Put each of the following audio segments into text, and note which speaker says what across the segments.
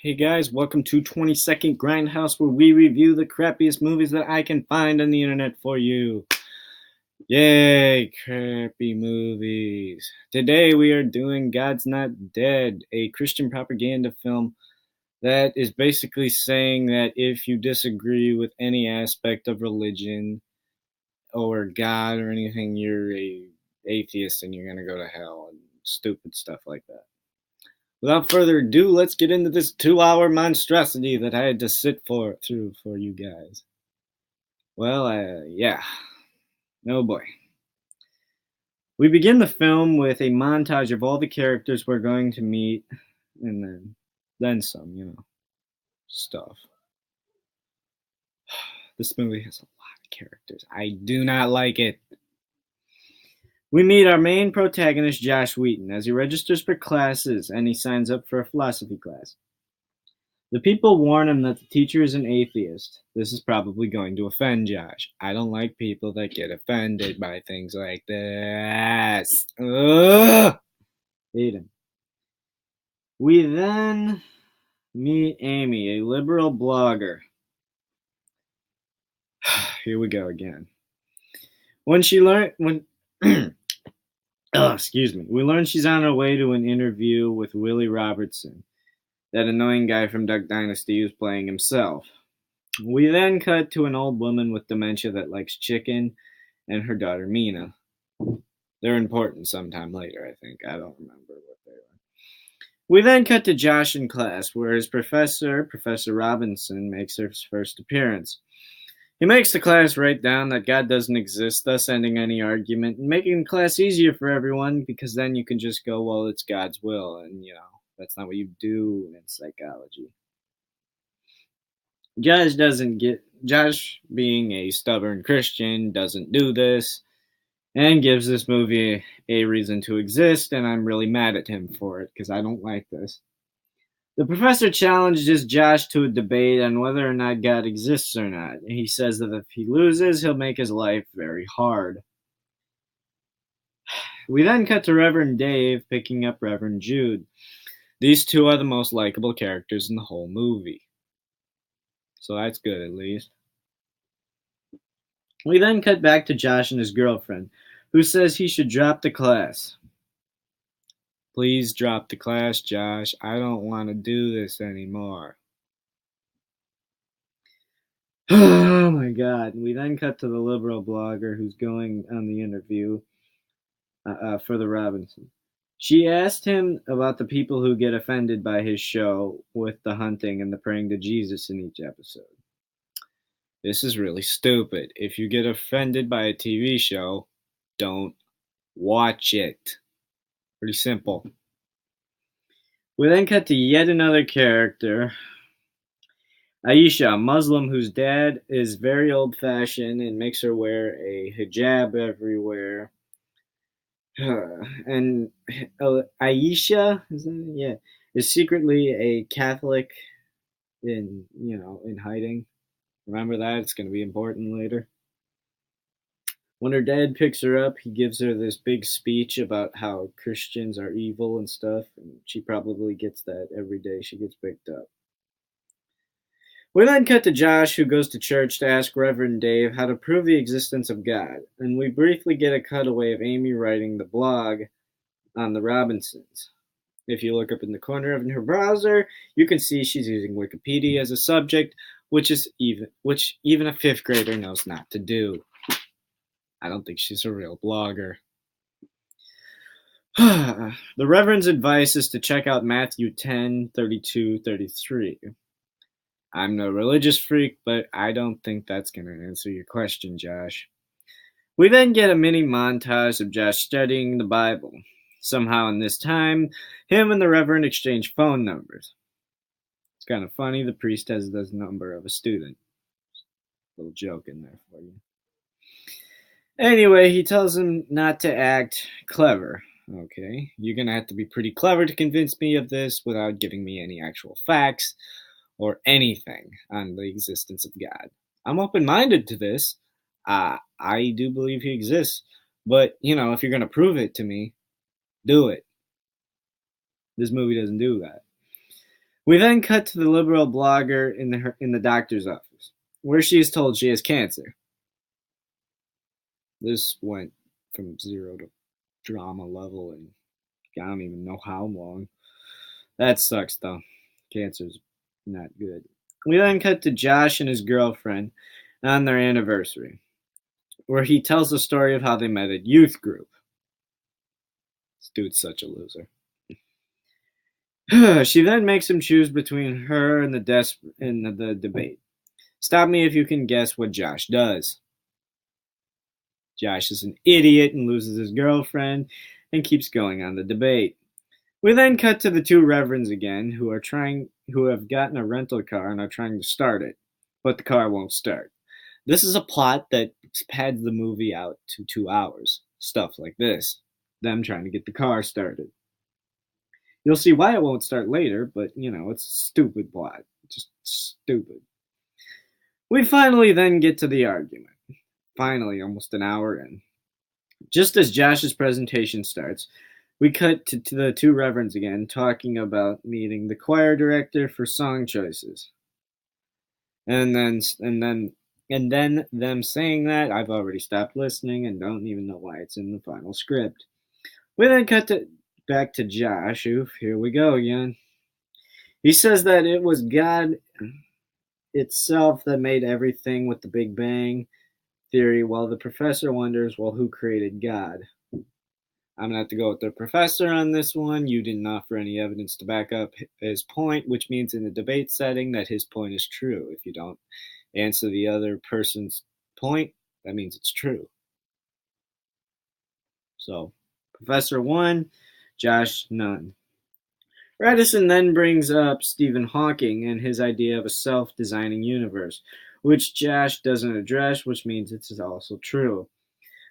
Speaker 1: Hey guys, welcome to 20-Second Grindhouse, where we review the crappiest movies that I can find on the internet for you. Yay, crappy movies. Today we are doing God's Not Dead, a Christian propaganda film that is basically saying that if you disagree with any aspect of religion or God or anything, you're a atheist and you're gonna go to hell and stupid stuff like that. Without further ado, let's get into this 2-hour monstrosity that I had to sit through for you guys. Well, yeah. Oh boy. We begin the film with a montage of all the characters we're going to meet, and then some, stuff. This movie has a lot of characters. I do not like it. We meet our main protagonist, Josh Wheaton, as he registers for classes and he signs up for a philosophy class. The people warn him that the teacher is an atheist. This is probably going to offend Josh. I don't like people that get offended by things like this. Ugh! Hate him. We then meet Amy, a liberal blogger. Here we go again. When excuse me, we learn she's on her way to an interview with Willie Robertson, that annoying guy from Duck Dynasty who's playing himself. We then cut to an old woman with dementia that likes chicken and her daughter Mina. They're important sometime later, I think. I don't remember what they are. We then cut to Josh in class, where his professor, Professor Robinson, makes his first appearance. He makes the class write down that God doesn't exist, thus ending any argument and making the class easier for everyone, because then you can just go, well, it's God's will, and that's not what you do in psychology. Josh, being a stubborn Christian, doesn't do this and gives this movie a reason to exist, and I'm really mad at him for it because I don't like this. The professor challenges Josh to a debate on whether or not God exists or not. He says that if he loses, he'll make his life very hard. We then cut to Reverend Dave picking up Reverend Jude. These two are the most likable characters in the whole movie. So that's good, at least. We then cut back to Josh and his girlfriend, who says he should drop the class. Please drop the class, Josh. I don't want to do this anymore. Oh my god. We then cut to the liberal blogger who's going on the interview for the Robinson. She asked him about the people who get offended by his show with the hunting and the praying to Jesus in each episode. This is really stupid. If you get offended by a TV show, don't watch it. Pretty simple. We then cut to yet another character, Aisha, a Muslim whose dad is very old-fashioned and makes her wear a hijab everywhere. And Aisha, is secretly a Catholic in hiding. Remember that? It's going to be important later. When her dad picks her up, he gives her this big speech about how Christians are evil and stuff, and she probably gets that every day she gets picked up. We then cut to Josh, who goes to church to ask Reverend Dave how to prove the existence of God, and we briefly get a cutaway of Amy writing the blog on the Robinsons. If you look up in the corner of her browser, you can see she's using Wikipedia as a subject, which even a fifth grader knows not to do. I don't think she's a real blogger. The Reverend's advice is to check out Matthew 10:32-33. I'm no religious freak, but I don't think that's going to answer your question, Josh. We then get a mini montage of Josh studying the Bible. Somehow in this time, him and the Reverend exchange phone numbers. It's kind of funny, the priest has the number of a student. Little joke in there for you. Anyway, he tells him not to act clever. Okay, you're going to have to be pretty clever to convince me of this without giving me any actual facts or anything on the existence of God. I'm open-minded to this. I do believe he exists. But, if you're going to prove it to me, do it. This movie doesn't do that. We then cut to the liberal blogger in the doctor's office, where she is told she has cancer. This went from zero to drama level, and I don't even know how long. That sucks, though. Cancer's not good. We then cut to Josh and his girlfriend on their anniversary, where he tells the story of how they met at youth group. This dude's such a loser. She then makes him choose between her and the debate. Stop me if you can guess what Josh does. Josh is an idiot and loses his girlfriend and keeps going on the debate. We then cut to the two reverends again, who have gotten a rental car and are trying to start it, but the car won't start. This is a plot that pads the movie out to 2 hours. Stuff like this. Them trying to get the car started. You'll see why it won't start later, but it's a stupid plot. Just stupid. We finally then get to the argument. Finally, almost an hour in. Just as Josh's presentation starts, we cut to the two reverends again talking about meeting the choir director for song choices. And then them saying that, I've already stopped listening and don't even know why it's in the final script. We then cut back to Josh. Oof, here we go again. He says that it was God itself that made everything with the Big Bang theory, while the professor wonders, well, who created God? I'm going to have to go with the professor on this one. You didn't offer any evidence to back up his point, which means in a debate setting that his point is true. If you don't answer the other person's point, that means it's true. So, Professor won, Josh none. Radisson then brings up Stephen Hawking and his idea of a self-designing universe, which Josh doesn't address, which means it's also true.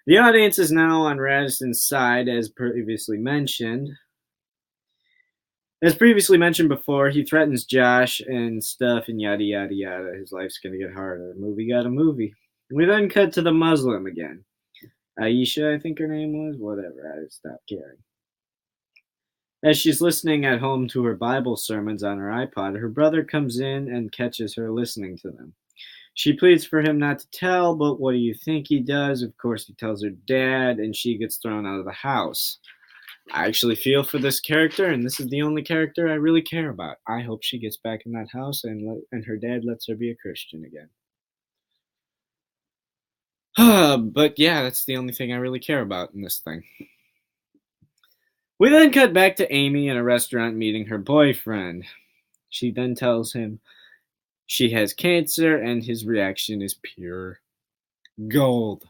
Speaker 1: The audience is now on Radisson's side, as previously mentioned. As previously mentioned before, he threatens Josh and stuff and yada yada yada. His life's gonna get harder. Movie got a movie. We then cut to the Muslim again. Aisha, I think her name was. Whatever, I stopped caring. As she's listening at home to her Bible sermons on her iPod, her brother comes in and catches her listening to them. She pleads for him not to tell, but what do you think he does? Of course, he tells her dad, and she gets thrown out of the house. I actually feel for this character, and this is the only character I really care about. I hope she gets back in that house and her dad lets her be a Christian again. But yeah, that's the only thing I really care about in this thing. We then cut back to Amy in a restaurant meeting her boyfriend. She then tells him she has cancer, and his reaction is pure gold.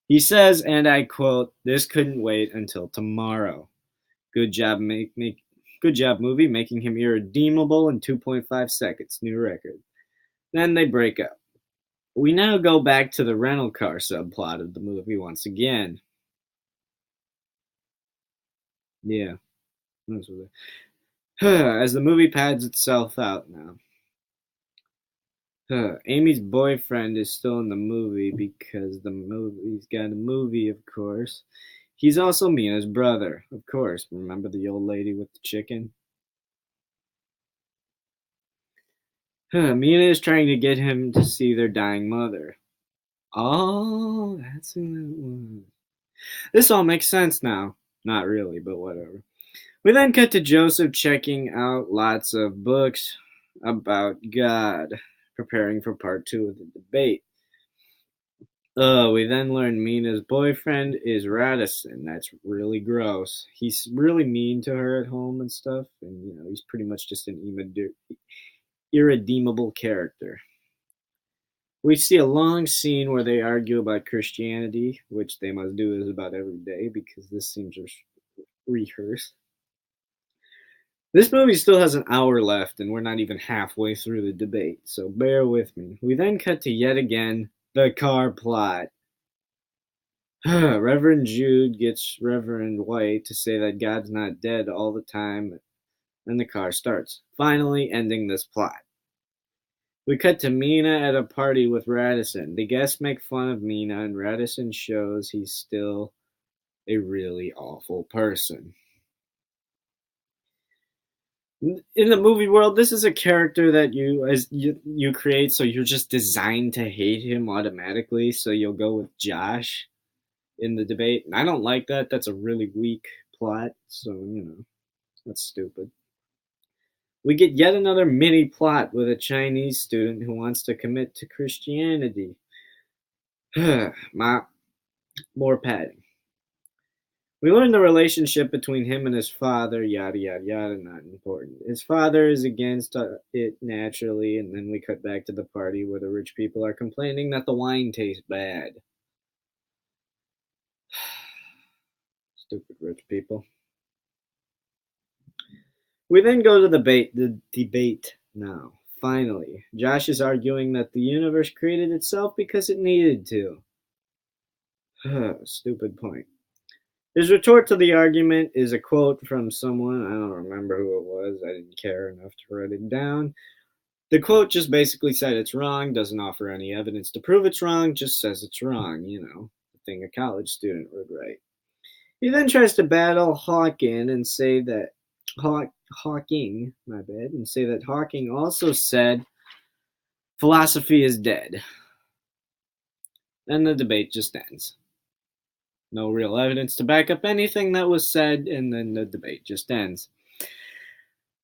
Speaker 1: He says, and I quote, "This couldn't wait until tomorrow. Good job, good job, movie, making him irredeemable in 2.5 seconds. New record." Then they break up. We now go back to the rental car subplot of the movie once again. Yeah. As the movie pads itself out now. Amy's boyfriend is still in the movie because the movie's got a movie, of course. He's also Mina's brother, of course. Remember the old lady with the chicken? Mina is trying to get him to see their dying mother. Oh, that's who that was. This all makes sense now. Not really, but whatever. We then cut to Joseph checking out lots of books about God, preparing for part 2 of the debate. We then learn Mina's boyfriend is Radisson. That's really gross. He's really mean to her at home and stuff, and he's pretty much just an irredeemable character. We see a long scene where they argue about Christianity, which they must do this about every day because this seems rehearsed. This movie still has an hour left, and we're not even halfway through the debate, so bear with me. We then cut to yet again the car plot. Reverend Jude gets Reverend White to say that God's not dead all the time, and the car starts, finally ending this plot. We cut to Mina at a party with Radisson. The guests make fun of Mina, and Radisson shows he's still a really awful person. In the movie world, this is a character that you create, so you're just designed to hate him automatically. So you'll go with Josh in the debate, and I don't like that. That's a really weak plot. So that's stupid. We get yet another mini plot with a Chinese student who wants to commit to Christianity. More padding. We learn the relationship between him and his father, yada yada yada, not important. His father is against it naturally, and then we cut back to the party where the rich people are complaining that the wine tastes bad. Stupid rich people. We then go to the debate now. Finally, Josh is arguing that the universe created itself because it needed to. Stupid point. His retort to the argument is a quote from someone. I don't remember who it was. I didn't care enough to write it down. The quote just basically said it's wrong, doesn't offer any evidence to prove it's wrong, just says it's wrong, the thing a college student would write. He then tries to battle Hawking and say that Hawking, my bad, and say that Hawking also said philosophy is dead. Then the debate just ends. No real evidence to back up anything that was said, and then the debate just ends.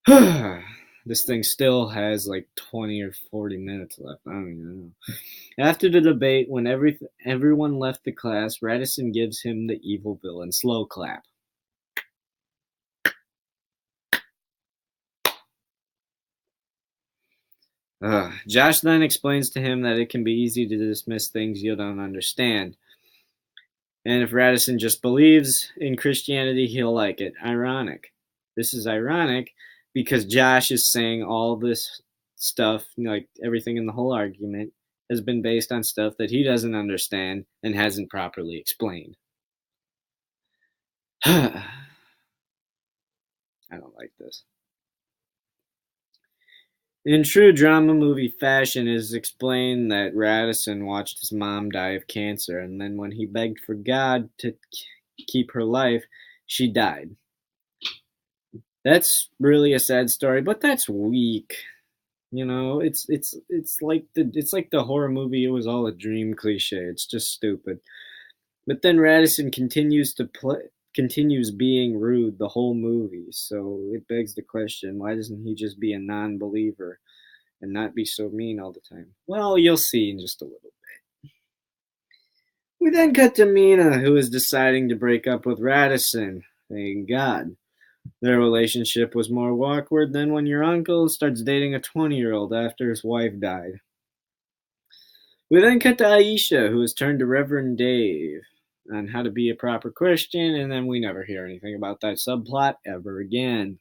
Speaker 1: This thing still has like 20 or 40 minutes left. I don't even know. After the debate, when everyone left the class, Radisson gives him the evil villain slow clap. Josh then explains to him that it can be easy to dismiss things you don't understand. And if Radisson just believes in Christianity, he'll like it. Ironic. This is ironic because Josh is saying all this stuff, like everything in the whole argument, has been based on stuff that he doesn't understand and hasn't properly explained. I don't like this. In true drama movie fashion, it is explained that Radisson watched his mom die of cancer, and then when he begged for God to keep her life, she died. That's really a sad story, but that's weak. It's like the horror movie "It Was All a Dream" cliche. It's just stupid. But then Radisson continues being rude the whole movie, so it begs the question: why doesn't he just be a non-believer and not be so mean all the time? Well, you'll see in just a little bit. We then cut to Mina, who is deciding to break up with Radisson. Thank God. Their relationship was more awkward than when your uncle starts dating a 20-year-old after his wife died. We then cut to Aisha, who has turned to Reverend Dave on how to be a proper Christian, and then we never hear anything about that subplot ever again.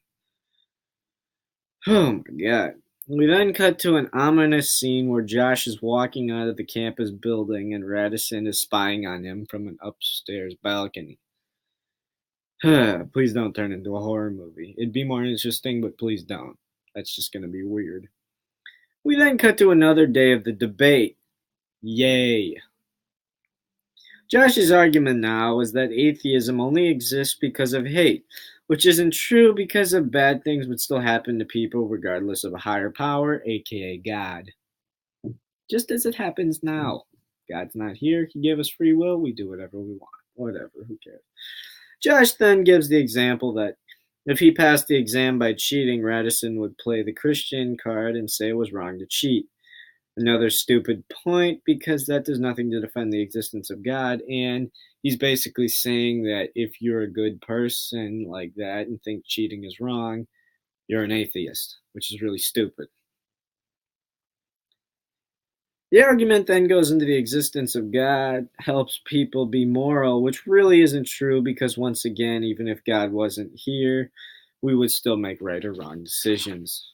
Speaker 1: Oh my god. We then cut to an ominous scene where Josh is walking out of the campus building and Radisson is spying on him from an upstairs balcony. Please don't turn into a horror movie. It'd be more interesting, but please don't. That's just going to be weird. We then cut to another day of the debate. Yay. Josh's argument now is that atheism only exists because of hate, which isn't true because of bad things would still happen to people regardless of a higher power, aka God. Just as it happens now. God's not here, he gave us free will, we do whatever we want. Whatever, who cares? Josh then gives the example that if he passed the exam by cheating, Radisson would play the Christian card and say it was wrong to cheat. Another stupid point because that does nothing to defend the existence of God, and he's basically saying that if you're a good person like that and think cheating is wrong, you're an atheist, which is really stupid. The argument then goes into the existence of God helps people be moral, which really isn't true because, once again, even if God wasn't here, we would still make right or wrong decisions.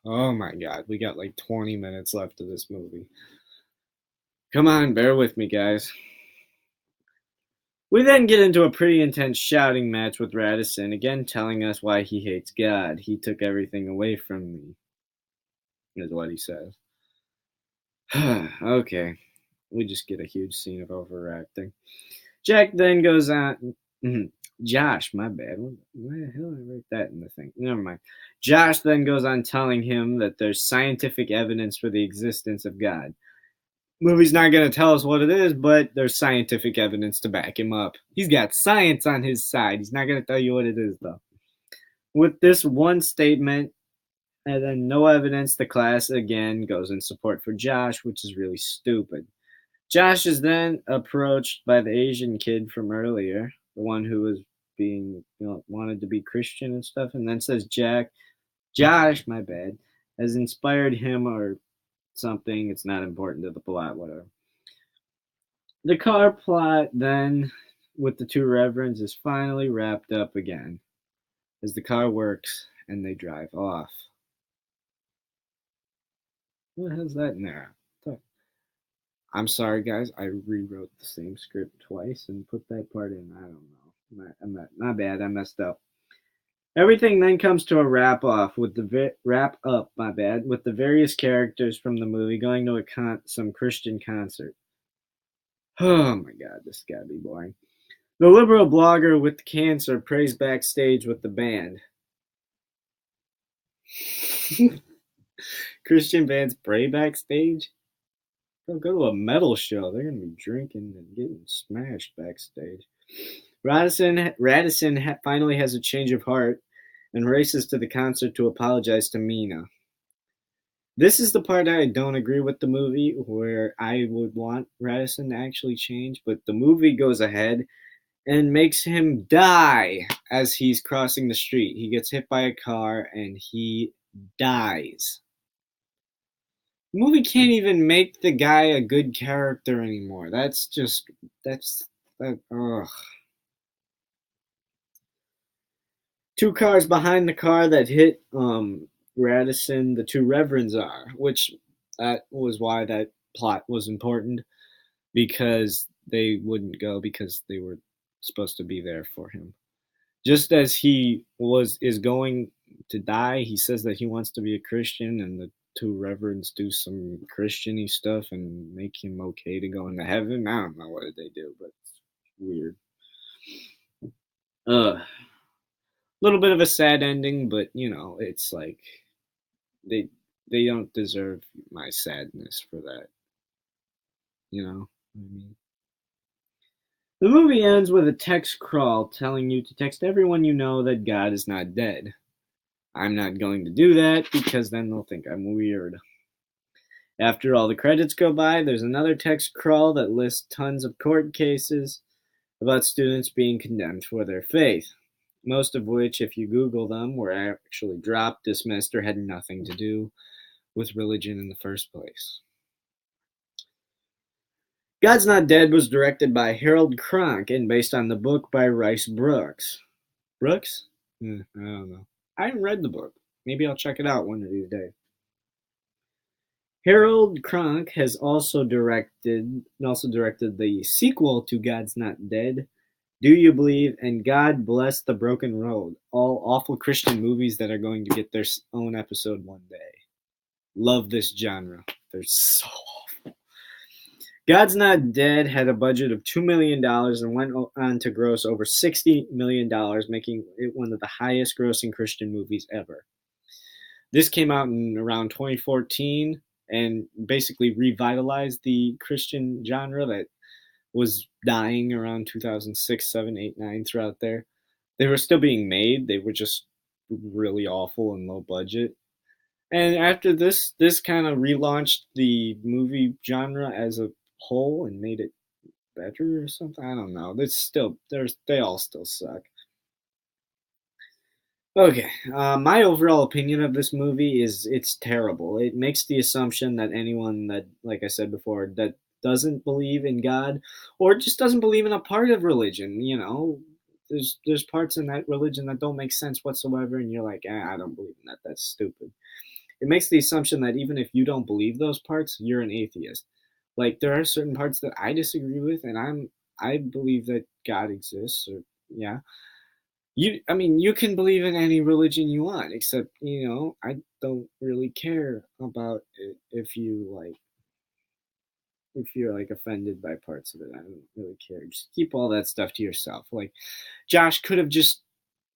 Speaker 1: Oh my god, we got like 20 minutes left of this movie. Come on, bear with me, guys. We then get into a pretty intense shouting match with Radisson, again telling us why he hates God. He took everything away from me, is what he says. Okay, we just get a huge scene of overacting. Jack then goes on. Josh, my bad. Why the hell did I write that in the thing? Never mind. Josh then goes on telling him that there's scientific evidence for the existence of God. Movie's not going to tell us what it is, but there's scientific evidence to back him up. He's got science on his side. He's not going to tell you what it is, though. With this one statement and then no evidence, the class again goes in support for Josh, which is really stupid. Josh is then approached by the Asian kid from earlier, the one who was being, wanted to be Christian and stuff, and then says Josh, my bad, has inspired him or something. It's not important to the plot, whatever. The car plot then with the two reverends is finally wrapped up again as the car works and they drive off. What has that in there? I'm sorry, guys. I rewrote the same script twice and put that part in. I don't know. My bad. I messed up. Everything then comes to a wrap off with the wrap up. My bad. With the various characters from the movie going to some Christian concert. Oh my God, this gotta be boring. The liberal blogger with cancer prays backstage with the band. Christian bands pray backstage? They'll go to a metal show. They're gonna be drinking and getting smashed backstage. Radisson finally has a change of heart and races to the concert to apologize to Mina. This is the part I don't agree with the movie, where I would want Radisson to actually change, but the movie goes ahead and makes him die as he's crossing the street. He gets hit by a car and he dies. The movie can't even make the guy a good character anymore. That's ugh. Two cars behind the car that hit Radisson, the two reverends are, which that was why that plot was important, because they wouldn't go because they were supposed to be there for him. Just as he is going to die, he says that he wants to be a Christian, and the two reverends do some Christiany stuff and make him okay to go into heaven. I don't know what did they do, but it's weird. A little bit of a sad ending, but it's like they they don't deserve my sadness for that. I mean, the movie ends with a text crawl telling you to text everyone you know that God is not dead. I'm not going to do that because then they'll think I'm weird. After all the credits go by, there's another text crawl that lists tons of court cases about students being condemned for their faith, most of which, if you Google them, were actually dropped, dismissed, or had nothing to do with religion in the first place. God's Not Dead was directed by Harold Cronk and based on the book by Rice Brooks. Brooks? I don't know. I haven't read the book. Maybe I'll check it out one of these days. Harold Cronk has also directed the sequel to God's Not Dead, Do You Believe, and God Bless the Broken Road, all awful Christian movies that are going to get their own episode one day. Love this genre. They're so awful. God's Not Dead had a budget of $2 million and went on to gross over $60 million, making it one of the highest grossing Christian movies ever. This came out in around 2014 and basically revitalized the Christian genre that was dying around 2006, 7, 8, 9 throughout there. They were still being made. They were just really awful and low budget. And after this kind of relaunched the movie genre as a whole and made it better or something. I don't know. They all still suck. Okay, my overall opinion of this movie is it's terrible. It makes the assumption that anyone that, like I said before, that doesn't believe in God or just doesn't believe in a part of religion, there's parts in that religion that don't make sense whatsoever, and you're like, I don't believe in that. That's stupid. It makes the assumption that even if you don't believe those parts, you're an atheist. Like there are certain parts that I disagree with, and I believe that God exists, or yeah, you can believe in any religion you want, except, I don't really care about it if you like if you're like offended by parts of it, I don't really care. Just keep all that stuff to yourself. Like Josh could have just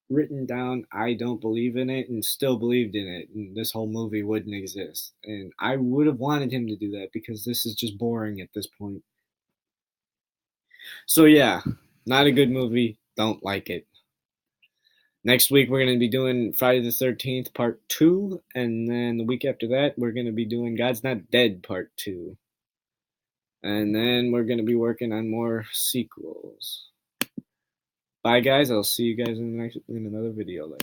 Speaker 1: written down I don't believe in it and still believed in it, and this whole movie wouldn't exist. And I would have wanted him to do that because this is just boring at this point. So yeah, not a good movie. Don't like it. Next week we're going to be doing Friday the 13th part 2, and then the week after that we're going to be doing God's Not Dead part 2. And then we're going to be working on more sequels. Bye guys, I'll see you guys in another video later.